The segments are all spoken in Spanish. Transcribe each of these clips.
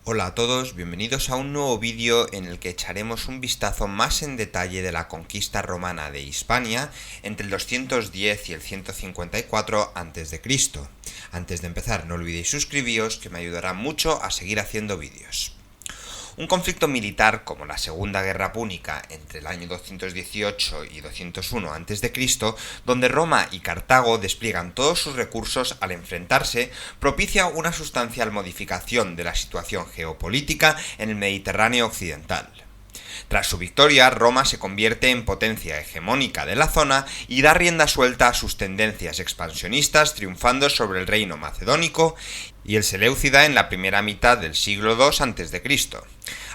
Hola a todos, bienvenidos a un nuevo vídeo en el que echaremos un vistazo más en detalle de la conquista romana de Hispania entre el 210 y el 154 a.C. Antes de empezar, no olvidéis suscribiros, que me ayudará mucho a seguir haciendo vídeos. Un conflicto militar como la Segunda Guerra Púnica entre el año 218 y 201 a.C., donde Roma y Cartago despliegan todos sus recursos al enfrentarse, propicia una sustancial modificación de la situación geopolítica en el Mediterráneo occidental. Tras su victoria, Roma se convierte en potencia hegemónica de la zona y da rienda suelta a sus tendencias expansionistas, triunfando sobre el reino macedónico y el Seleucida en la primera mitad del siglo II a.C.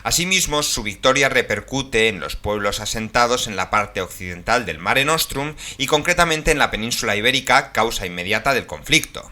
Asimismo, su victoria repercute en los pueblos asentados en la parte occidental del Mare Nostrum y concretamente en la península ibérica, causa inmediata del conflicto.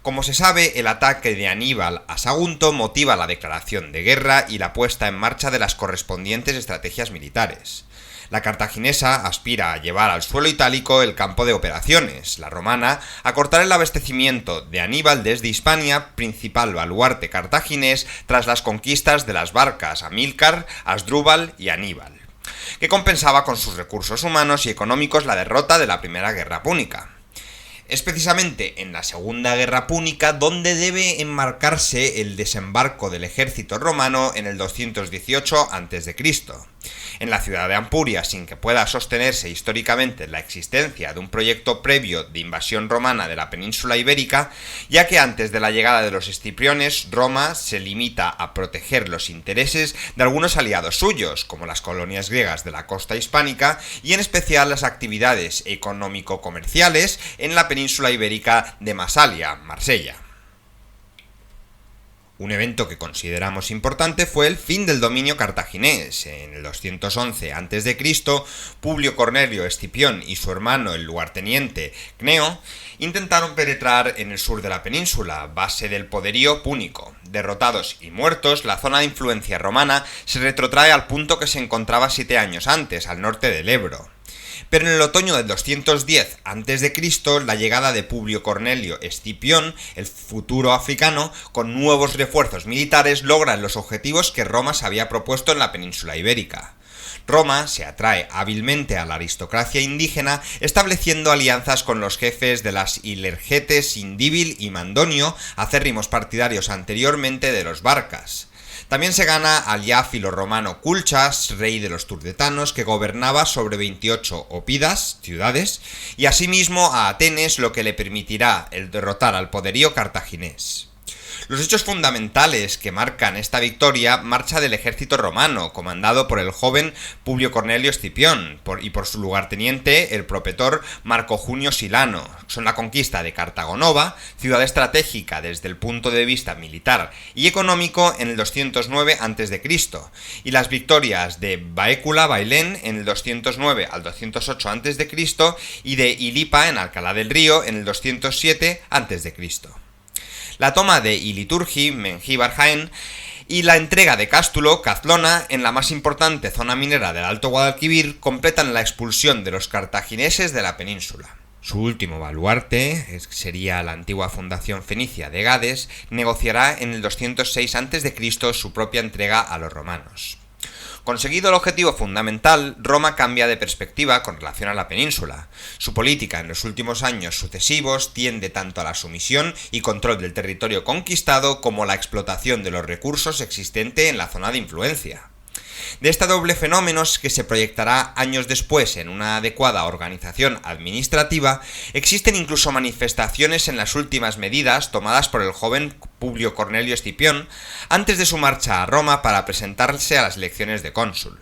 Como se sabe, el ataque de Aníbal a Sagunto motiva la declaración de guerra y la puesta en marcha de las correspondientes estrategias militares. La cartaginesa aspira a llevar al suelo itálico el campo de operaciones, la romana a cortar el abastecimiento de Aníbal desde Hispania, principal baluarte cartaginés tras las conquistas de las barcas Amílcar, Asdrúbal y Aníbal, que compensaba con sus recursos humanos y económicos la derrota de la Primera Guerra Púnica. Es precisamente en la Segunda Guerra Púnica donde debe enmarcarse el desembarco del ejército romano en el 218 a.C. En la ciudad de Ampuria, sin que pueda sostenerse históricamente la existencia de un proyecto previo de invasión romana de la península ibérica, ya que antes de la llegada de los escipriones, Roma se limita a proteger los intereses de algunos aliados suyos, como las colonias griegas de la costa hispánica y en especial las actividades económico-comerciales en la península ibérica de Masalia, Marsella. Un evento que consideramos importante fue el fin del dominio cartaginés. En el 211 a.C., Publio Cornelio Escipión y su hermano, el lugarteniente Cneo, intentaron penetrar en el sur de la península, base del poderío púnico. Derrotados y muertos, la zona de influencia romana se retrotrae al punto que se encontraba 7 años antes, al norte del Ebro. Pero en el otoño del 210 a.C., la llegada de Publio Cornelio Escipión, el futuro africano, con nuevos refuerzos militares, logran los objetivos que Roma se había propuesto en la península ibérica. Roma se atrae hábilmente a la aristocracia indígena, estableciendo alianzas con los jefes de las Ilergetes Indíbil y Mandonio, acérrimos partidarios anteriormente de los Barcas. También se gana al ya filorromano Culchas, rey de los turdetanos, que gobernaba sobre 28 opidas, ciudades, y asimismo a Atenes, lo que le permitirá el derrotar al poderío cartaginés. Los hechos fundamentales que marcan esta victoria marcha del ejército romano, comandado por el joven Publio Cornelio Escipión y por su lugarteniente, el propretor Marco Junio Silano. Son la conquista de Cartago Nova, ciudad estratégica desde el punto de vista militar y económico en el 209 a.C., y las victorias de Baécula Bailén en el 209 al 208 a.C. y de Ilipa en Alcalá del Río en el 207 a.C. La toma de Iliturgi, Mengíbar Jaén, y la entrega de Cástulo, Cazlona, en la más importante zona minera del Alto Guadalquivir, completan la expulsión de los cartagineses de la península. Su último baluarte, sería la antigua fundación fenicia de Gades, negociará en el 206 a.C. su propia entrega a los romanos. Conseguido el objetivo fundamental, Roma cambia de perspectiva con relación a la península. Su política en los últimos años sucesivos tiende tanto a la sumisión y control del territorio conquistado como a la explotación de los recursos existentes en la zona de influencia. De este doble fenómeno, que se proyectará años después en una adecuada organización administrativa, existen incluso manifestaciones en las últimas medidas tomadas por el joven Publio Cornelio Escipión antes de su marcha a Roma para presentarse a las elecciones de cónsul.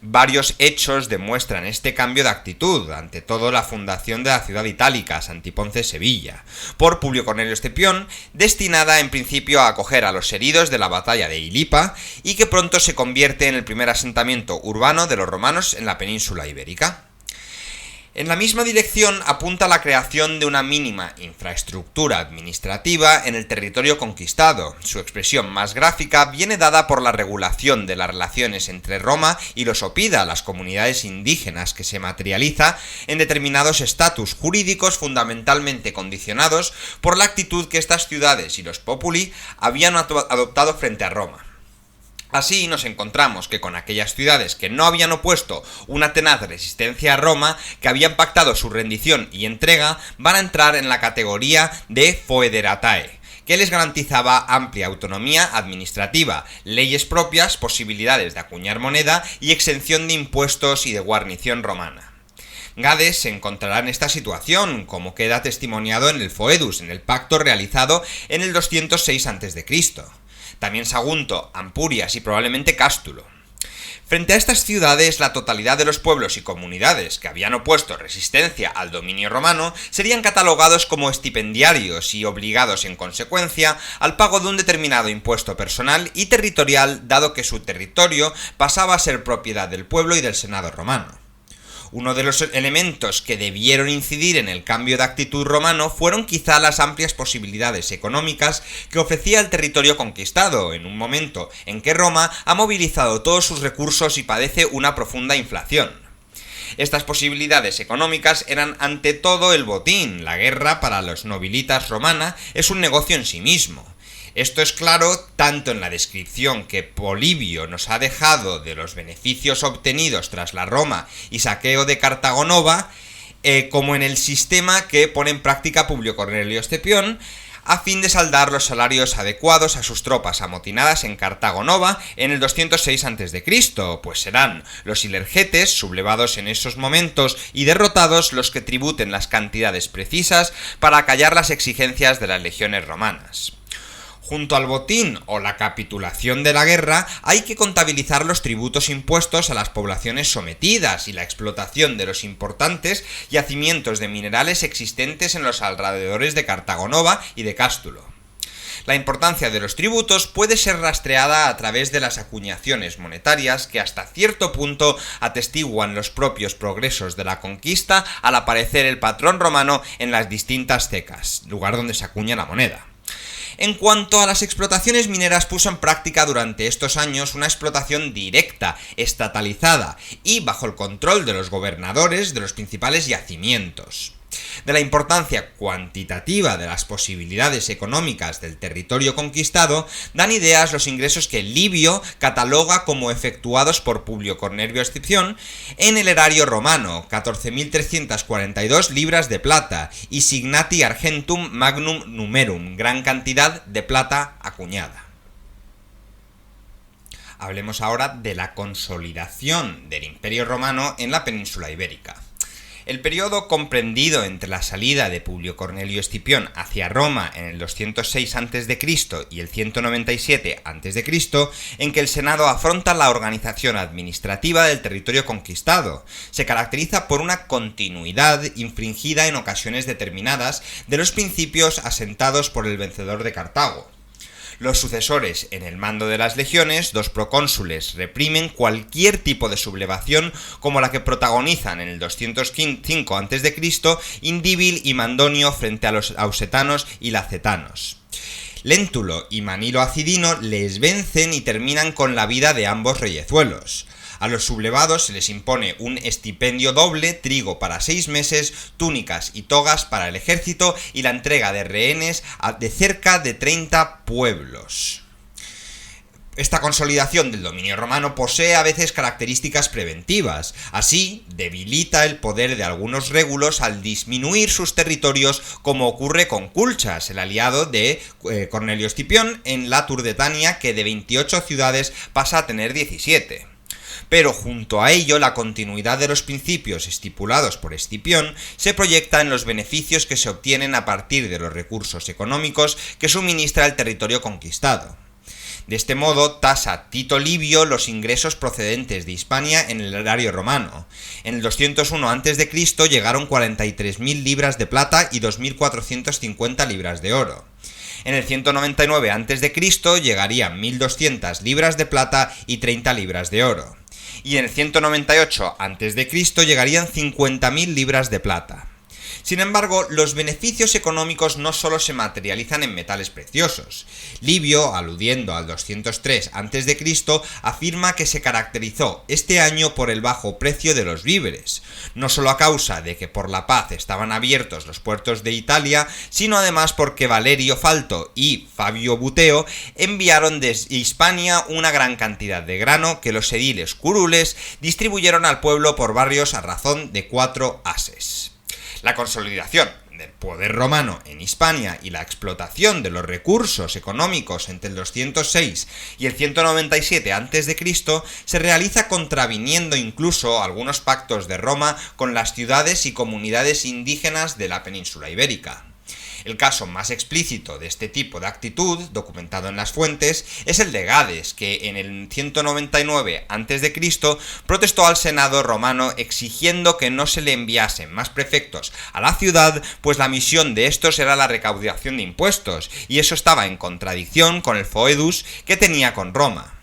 Varios hechos demuestran este cambio de actitud, ante todo la fundación de la ciudad itálica, Santiponce-Sevilla, por Publio Cornelio Escipión, destinada en principio a acoger a los heridos de la batalla de Ilipa y que pronto se convierte en el primer asentamiento urbano de los romanos en la península ibérica. En la misma dirección apunta la creación de una mínima infraestructura administrativa en el territorio conquistado. Su expresión más gráfica viene dada por la regulación de las relaciones entre Roma y los Opida, las comunidades indígenas, que se materializa en determinados estatus jurídicos fundamentalmente condicionados por la actitud que estas ciudades y los populi habían adoptado frente a Roma. Así nos encontramos que con aquellas ciudades que no habían opuesto una tenaz resistencia a Roma, que habían pactado su rendición y entrega, van a entrar en la categoría de foederatae, que les garantizaba amplia autonomía administrativa, leyes propias, posibilidades de acuñar moneda y exención de impuestos y de guarnición romana. Gades se encontrará en esta situación, como queda testimoniado en el Foedus, en el pacto realizado en el 206 a.C., también Sagunto, Ampurias y probablemente Cástulo. Frente a estas ciudades, la totalidad de los pueblos y comunidades que habían opuesto resistencia al dominio romano serían catalogados como estipendiarios y obligados en consecuencia al pago de un determinado impuesto personal y territorial, dado que su territorio pasaba a ser propiedad del pueblo y del Senado romano. Uno de los elementos que debieron incidir en el cambio de actitud romano fueron quizá las amplias posibilidades económicas que ofrecía el territorio conquistado, en un momento en que Roma ha movilizado todos sus recursos y padece una profunda inflación. Estas posibilidades económicas eran ante todo el botín. La guerra para los nobilitas romana es un negocio en sí mismo. Esto es claro tanto en la descripción que Polibio nos ha dejado de los beneficios obtenidos tras la Roma y saqueo de Cartago Nova, como en el sistema que pone en práctica Publio Cornelio Escipión, a fin de saldar los salarios adecuados a sus tropas amotinadas en Cartago Nova en el 206 a.C., pues serán los ilergetes, sublevados en esos momentos y derrotados, los que tributen las cantidades precisas para acallar las exigencias de las legiones romanas. Junto al botín o la capitulación de la guerra, hay que contabilizar los tributos impuestos a las poblaciones sometidas y la explotación de los importantes yacimientos de minerales existentes en los alrededores de Cartago Nova y de Cástulo. La importancia de los tributos puede ser rastreada a través de las acuñaciones monetarias que hasta cierto punto atestiguan los propios progresos de la conquista al aparecer el patrón romano en las distintas cecas, lugar donde se acuña la moneda. En cuanto a las explotaciones mineras, puso en práctica durante estos años una explotación directa, estatalizada y bajo el control de los gobernadores de los principales yacimientos. De la importancia cuantitativa de las posibilidades económicas del territorio conquistado dan ideas los ingresos que Livio cataloga como efectuados por Publio Cornelio Escipión en el erario romano, 14.342 libras de plata, y signati argentum magnum numerum, gran cantidad de plata acuñada. Hablemos ahora de la consolidación del Imperio Romano en la península ibérica. El periodo comprendido entre la salida de Publio Cornelio Escipión hacia Roma en el 206 a.C. y el 197 a.C., en que el Senado afronta la organización administrativa del territorio conquistado, se caracteriza por una continuidad infringida en ocasiones determinadas de los principios asentados por el vencedor de Cartago. Los sucesores en el mando de las legiones, dos procónsules, reprimen cualquier tipo de sublevación como la que protagonizan en el 205 a.C. Indíbil y Mandonio frente a los ausetanos y lacetanos. Léntulo y Manilo Acidino les vencen y terminan con la vida de ambos reyezuelos. A los sublevados se les impone un estipendio doble, trigo para 6 meses, túnicas y togas para el ejército y la entrega de rehenes de cerca de 30 pueblos. Esta consolidación del dominio romano posee a veces características preventivas. Así, debilita el poder de algunos régulos al disminuir sus territorios, como ocurre con Culchas, el aliado de Cornelio Escipión en la Turdetania, que de 28 ciudades pasa a tener 17. Pero junto a ello, la continuidad de los principios estipulados por Escipión se proyecta en los beneficios que se obtienen a partir de los recursos económicos que suministra el territorio conquistado. De este modo, tasa Tito Livio los ingresos procedentes de Hispania en el erario romano. En el 201 a.C. llegaron 43.000 libras de plata y 2.450 libras de oro. En el 199 a.C. llegarían 1.200 libras de plata y 30 libras de oro. y en el 198 a.C. llegarían 50.000 libras de plata. Sin embargo, los beneficios económicos no solo se materializan en metales preciosos. Livio, aludiendo al 203 a.C., afirma que se caracterizó este año por el bajo precio de los víveres, no solo a causa de que por la paz estaban abiertos los puertos de Italia, sino además porque Valerio Falto y Fabio Buteo enviaron desde Hispania una gran cantidad de grano que los ediles curules distribuyeron al pueblo por barrios a razón de 4 ases. La consolidación del poder romano en Hispania y la explotación de los recursos económicos entre el 206 y el 197 a.C. se realiza contraviniendo incluso algunos pactos de Roma con las ciudades y comunidades indígenas de la península ibérica. El caso más explícito de este tipo de actitud, documentado en las fuentes, es el de Gades, que en el 199 a.C. protestó al Senado romano exigiendo que no se le enviasen más prefectos a la ciudad, pues la misión de estos era la recaudación de impuestos, y eso estaba en contradicción con el foedus que tenía con Roma.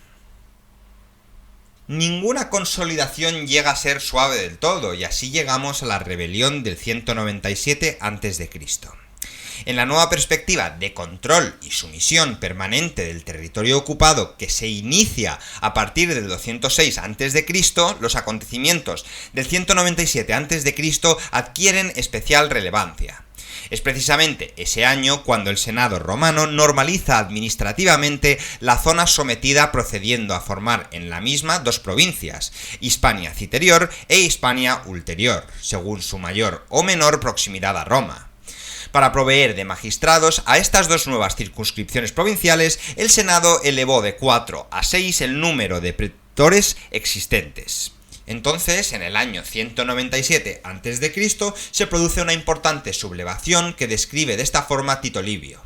Ninguna consolidación llega a ser suave del todo, y así llegamos a la rebelión del 197 a.C. En la nueva perspectiva de control y sumisión permanente del territorio ocupado que se inicia a partir del 206 a.C., los acontecimientos del 197 a.C. adquieren especial relevancia. Es precisamente ese año cuando el Senado romano normaliza administrativamente la zona sometida, procediendo a formar en la misma dos provincias, Hispania Citerior e Hispania Ulterior, según su mayor o menor proximidad a Roma. Para proveer de magistrados a estas dos nuevas circunscripciones provinciales, el Senado elevó de 4 a 6 el número de pretores existentes. Entonces, en el año 197 a.C., se produce una importante sublevación que describe de esta forma Tito Livio.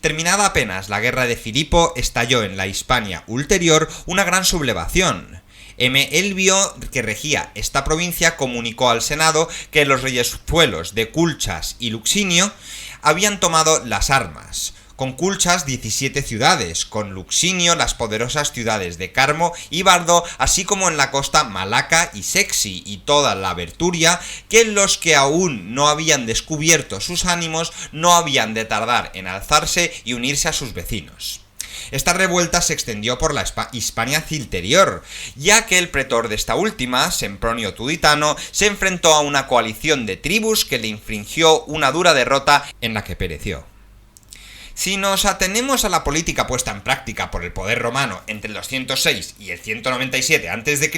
Terminada apenas la guerra de Filipo, estalló en la Hispania Ulterior una gran sublevación. Elvio, que regía esta provincia, comunicó al Senado que los reyezuelos de Culchas y Luxinio habían tomado las armas. Con Culchas 17 ciudades, con Luxinio las poderosas ciudades de Carmo y Bardo, así como en la costa Malaca y Sexi y toda la Verturia, que los que aún no habían descubierto sus ánimos no habían de tardar en alzarse y unirse a sus vecinos. Esta revuelta se extendió por la Hispania Citerior, ya que el pretor de esta última, Sempronio Tuditano, se enfrentó a una coalición de tribus que le infligió una dura derrota en la que pereció. Si nos atenemos a la política puesta en práctica por el poder romano entre el 206 y el 197 a.C.,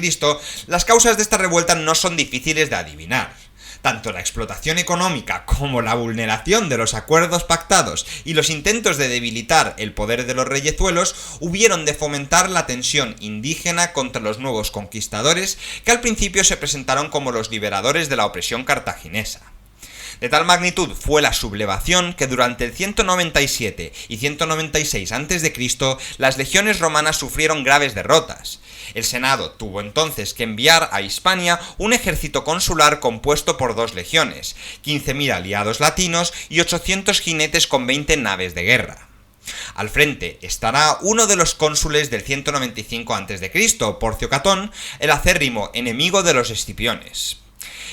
las causas de esta revuelta no son difíciles de adivinar. Tanto la explotación económica como la vulneración de los acuerdos pactados y los intentos de debilitar el poder de los reyezuelos hubieron de fomentar la tensión indígena contra los nuevos conquistadores, que al principio se presentaron como los liberadores de la opresión cartaginesa. De tal magnitud fue la sublevación que durante el 197 y 196 a.C. las legiones romanas sufrieron graves derrotas. El Senado tuvo entonces que enviar a Hispania un ejército consular compuesto por 2 legiones, 15.000 aliados latinos y 800 jinetes con 20 naves de guerra. Al frente estará uno de los cónsules del 195 a.C., Porcio Catón, el acérrimo enemigo de los escipiones.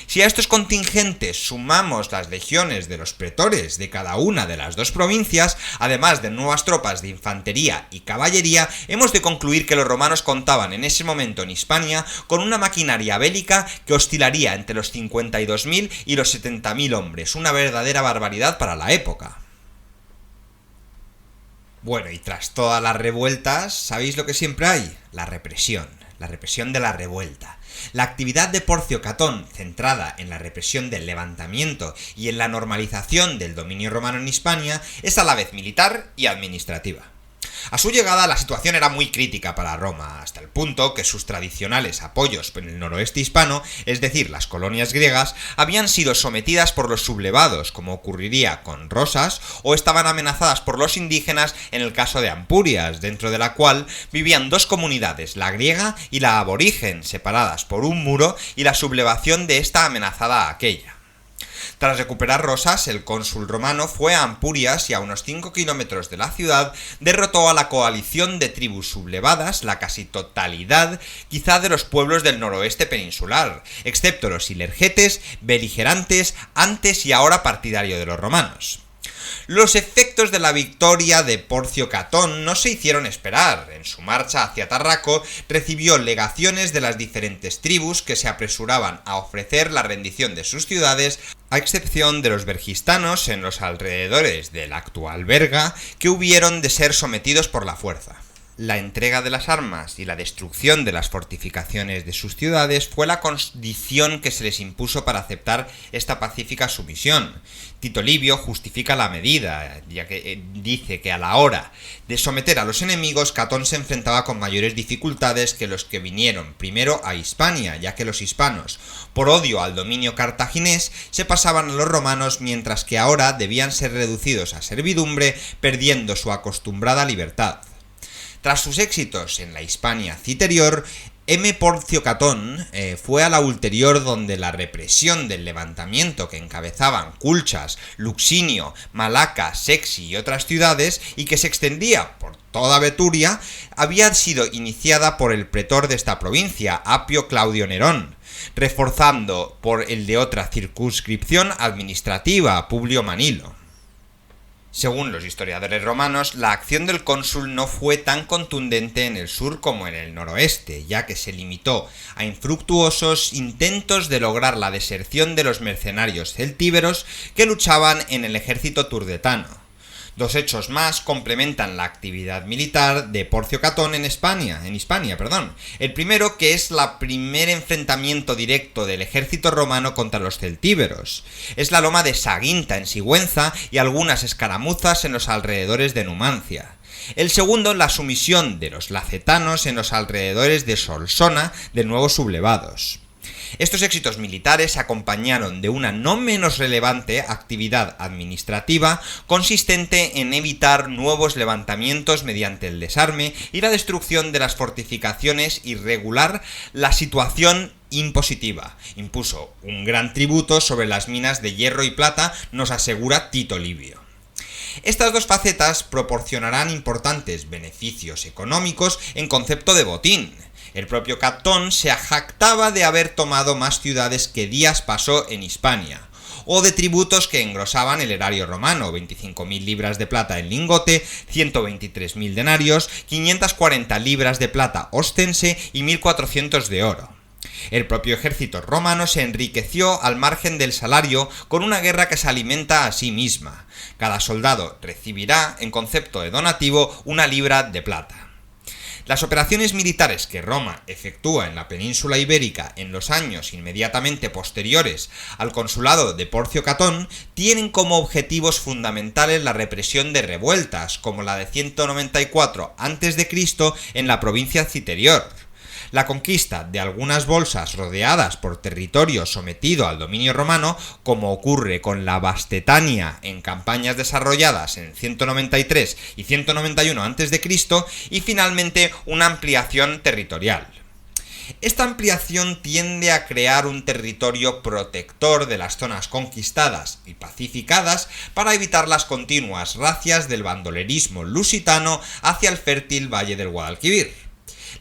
Si a estos contingentes sumamos las legiones de los pretores de cada una de las dos provincias, además de nuevas tropas de infantería y caballería, hemos de concluir que los romanos contaban en ese momento en Hispania con una maquinaria bélica que oscilaría entre los 52.000 y los 70.000 hombres, una verdadera barbaridad para la época. Bueno, y tras todas las revueltas, ¿sabéis lo que siempre hay? La represión de la revuelta. La actividad de Porcio Catón, centrada en la represión del levantamiento y en la normalización del dominio romano en Hispania, es a la vez militar y administrativa. A su llegada la situación era muy crítica para Roma, hasta el punto que sus tradicionales apoyos en el noroeste hispano, es decir, las colonias griegas, habían sido sometidas por los sublevados, como ocurriría con Rosas, o estaban amenazadas por los indígenas en el caso de Ampurias, dentro de la cual vivían 2 comunidades, la griega y la aborigen, separadas por un muro, y la sublevación de esta amenazada a aquella. Tras recuperar Rosas, el cónsul romano fue a Ampurias y a unos 5 kilómetros de la ciudad derrotó a la coalición de tribus sublevadas, la casi totalidad quizá de los pueblos del noroeste peninsular, excepto los ilergetes, beligerantes, antes y ahora partidario de los romanos. Los efectos de la victoria de Porcio Catón no se hicieron esperar. En su marcha hacia Tarraco recibió legaciones de las diferentes tribus que se apresuraban a ofrecer la rendición de sus ciudades, a excepción de los vergistanos en los alrededores de la actual Berga, que hubieron de ser sometidos por la fuerza. La entrega de las armas y la destrucción de las fortificaciones de sus ciudades fue la condición que se les impuso para aceptar esta pacífica sumisión. Tito Livio justifica la medida, ya que dice que a la hora de someter a los enemigos, Catón se enfrentaba con mayores dificultades que los que vinieron primero a Hispania, ya que los hispanos, por odio al dominio cartaginés, se pasaban a los romanos, mientras que ahora debían ser reducidos a servidumbre, perdiendo su acostumbrada libertad. Tras sus éxitos en la Hispania Citerior, Porcio Catón fue a la Ulterior, donde la represión del levantamiento que encabezaban Culchas, Luxinio, Malaca, Sexi y otras ciudades, y que se extendía por toda Beturia, había sido iniciada por el pretor de esta provincia, Apio Claudio Nerón, reforzando por el de otra circunscripción administrativa, Publio Manilo. Según los historiadores romanos, la acción del cónsul no fue tan contundente en el sur como en el noroeste, ya que se limitó a infructuosos intentos de lograr la deserción de los mercenarios celtíberos que luchaban en el ejército turdetano. Dos hechos más complementan la actividad militar de Porcio Catón en Hispania. El primero, que es el primer enfrentamiento directo del ejército romano contra los celtíberos. Es la loma de Sagunta en Sigüenza y algunas escaramuzas en los alrededores de Numancia. El segundo, la sumisión de los lacetanos en los alrededores de Solsona, de nuevo sublevados. Estos éxitos militares se acompañaron de una no menos relevante actividad administrativa consistente en evitar nuevos levantamientos mediante el desarme y la destrucción de las fortificaciones y regular la situación impositiva. Impuso un gran tributo sobre las minas de hierro y plata, nos asegura Tito Livio. Estas dos facetas proporcionarán importantes beneficios económicos en concepto de botín. El propio Catón se jactaba de haber tomado más ciudades que días pasó en Hispania, o de tributos que engrosaban el erario romano: 25.000 libras de plata en lingote, 123.000 denarios, 540 libras de plata ostense y 1.400 de oro. El propio ejército romano se enriqueció al margen del salario con una guerra que se alimenta a sí misma. Cada soldado recibirá, en concepto de donativo, 1 libra de plata. Las operaciones militares que Roma efectúa en la península ibérica en los años inmediatamente posteriores al consulado de Porcio Catón tienen como objetivos fundamentales la represión de revueltas, como la de 194 a.C. en la provincia Citerior, la conquista de algunas bolsas rodeadas por territorio sometido al dominio romano, como ocurre con la Bastetania en campañas desarrolladas en 193 y 191 a.C., y finalmente una ampliación territorial. Esta ampliación tiende a crear un territorio protector de las zonas conquistadas y pacificadas para evitar las continuas razias del bandolerismo lusitano hacia el fértil valle del Guadalquivir.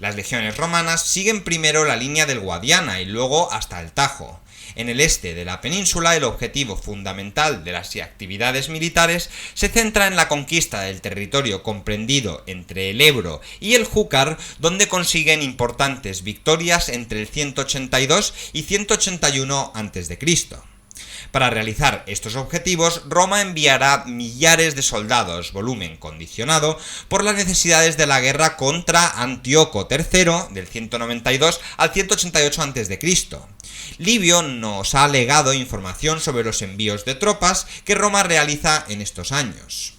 Las legiones romanas siguen primero la línea del Guadiana y luego hasta el Tajo. En el este de la península, el objetivo fundamental de las actividades militares se centra en la conquista del territorio comprendido entre el Ebro y el Júcar, donde consiguen importantes victorias entre el 182 y 181 a.C. Para realizar estos objetivos, Roma enviará millares de soldados, volumen condicionado por las necesidades de la guerra contra Antíoco III, del 192 al 188 a.C. Livio nos ha legado información sobre los envíos de tropas que Roma realiza en estos años.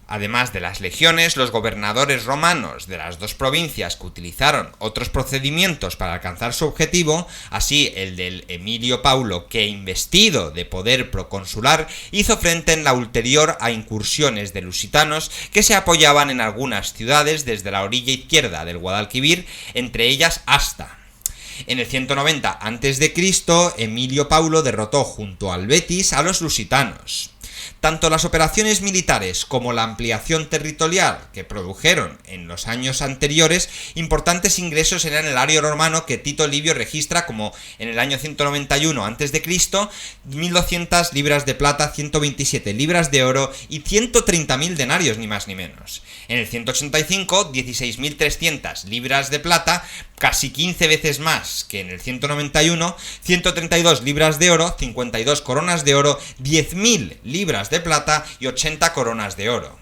Además de las legiones, los gobernadores romanos de las dos provincias que utilizaron otros procedimientos para alcanzar su objetivo, así el del Emilio Paulo, que investido de poder proconsular, hizo frente en la ulterior a incursiones de lusitanos que se apoyaban en algunas ciudades desde la orilla izquierda del Guadalquivir, entre ellas Asta. En el 190 a.C., Emilio Paulo derrotó junto al Betis a los lusitanos. Tanto las operaciones militares como la ampliación territorial que produjeron en los años anteriores importantes ingresos en el erario romano que Tito Livio registra como en el año 191 a.C. 1.200 libras de plata, 127 libras de oro y 130.000 denarios, ni más ni menos. En el 185, 16.300 libras de plata, casi 15 veces más que en el 191, 132 libras de oro, 52 coronas de oro, 10.000 libras de plata y 80 coronas de oro.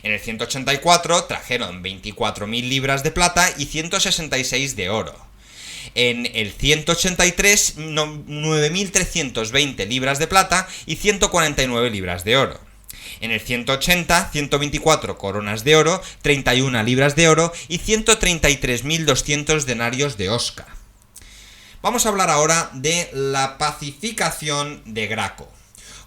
En el 184 trajeron 24.000 libras de plata y 166 de oro. En el 183, 9.320 libras de plata y 149 libras de oro. En el 180, 124 coronas de oro, 31 libras de oro y 133.200 denarios de Osca. Vamos a hablar ahora de la pacificación de Graco.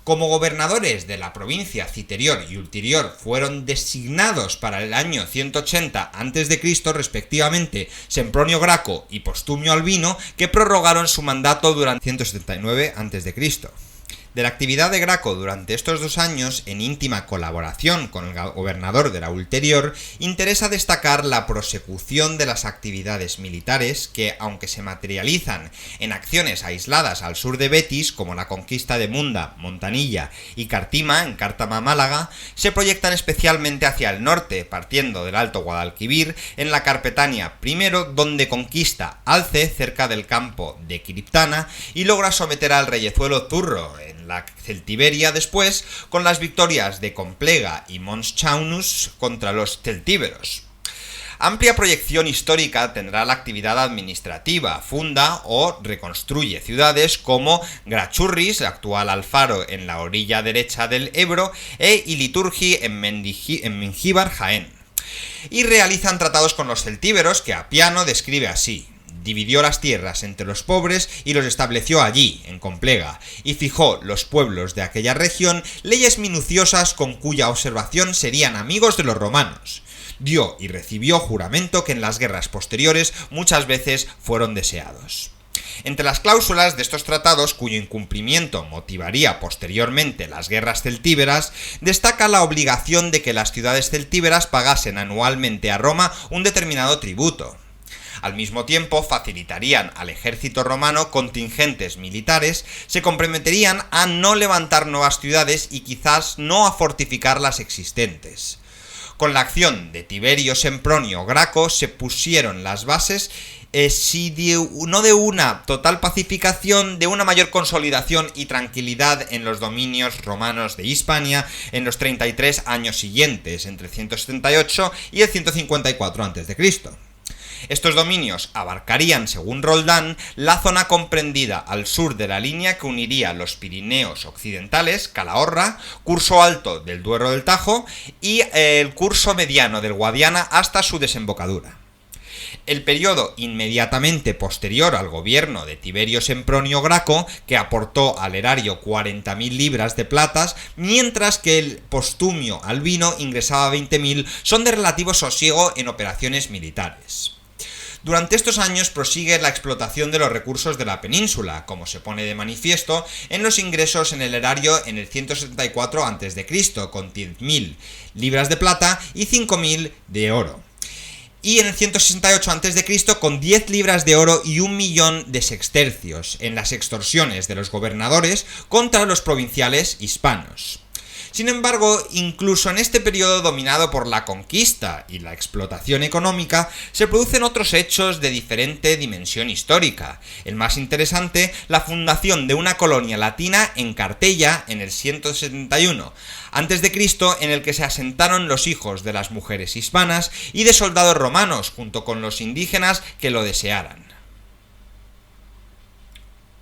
Como gobernadores de la provincia Citerior y Ulterior fueron designados para el año 180 a.C. respectivamente Sempronio Graco y Postumio Albino, que prorrogaron su mandato durante 179 a.C. De la actividad de Graco durante estos 2 años, en íntima colaboración con el gobernador de la Ulterior, interesa destacar la prosecución de las actividades militares que, aunque se materializan en acciones aisladas al sur de Betis, como la conquista de Munda, Montanilla y Cartima, en Cártama, Málaga, se proyectan especialmente hacia el norte, partiendo del Alto Guadalquivir, en la Carpetania primero, donde conquista Alce, cerca del campo de Criptana, y logra someter al reyezuelo Zurro, en la Celtiberia después, con las victorias de Complega y Mons Chaunus contra los celtíberos. Amplia proyección histórica tendrá la actividad administrativa, funda o reconstruye ciudades como Grachurris, actual Alfaro en la orilla derecha del Ebro, e Iliturgi en Mengíbar, Jaén. Y realizan tratados con los celtíberos que Apiano describe así: dividió las tierras entre los pobres y los estableció allí, en Complega, y fijó los pueblos de aquella región leyes minuciosas con cuya observación serían amigos de los romanos. Dio y recibió juramento que en las guerras posteriores muchas veces fueron deseados. Entre las cláusulas de estos tratados, cuyo incumplimiento motivaría posteriormente las guerras celtíberas, destaca la obligación de que las ciudades celtíberas pagasen anualmente a Roma un determinado tributo. Al mismo tiempo, facilitarían al ejército romano contingentes militares, se comprometerían a no levantar nuevas ciudades y quizás no a fortificar las existentes. Con la acción de Tiberio Sempronio Graco se pusieron las bases, no de una total pacificación, de una mayor consolidación y tranquilidad en los dominios romanos de Hispania en los 33 años siguientes, entre el 178 y el 154 a.C. Estos dominios abarcarían, según Roldán, la zona comprendida al sur de la línea que uniría los Pirineos occidentales, Calahorra, curso alto del Duero del Tajo y el curso mediano del Guadiana hasta su desembocadura. El periodo inmediatamente posterior al gobierno de Tiberio Sempronio Graco, que aportó al erario 40.000 libras de plata, mientras que el Postumio Albino ingresaba 20.000, son de relativo sosiego en operaciones militares. Durante estos años prosigue la explotación de los recursos de la península, como se pone de manifiesto en los ingresos en el erario en el 174 a.C., con 10.000 libras de plata y 5.000 de oro. Y en el 168 a.C. con 10 libras de oro y 1.000.000 de sextercios en las extorsiones de los gobernadores contra los provinciales hispanos. Sin embargo, incluso en este periodo dominado por la conquista y la explotación económica, se producen otros hechos de diferente dimensión histórica. El más interesante, la fundación de una colonia latina en Cartella en el 171 a.C., en el que se asentaron los hijos de las mujeres hispanas y de soldados romanos, junto con los indígenas que lo desearan.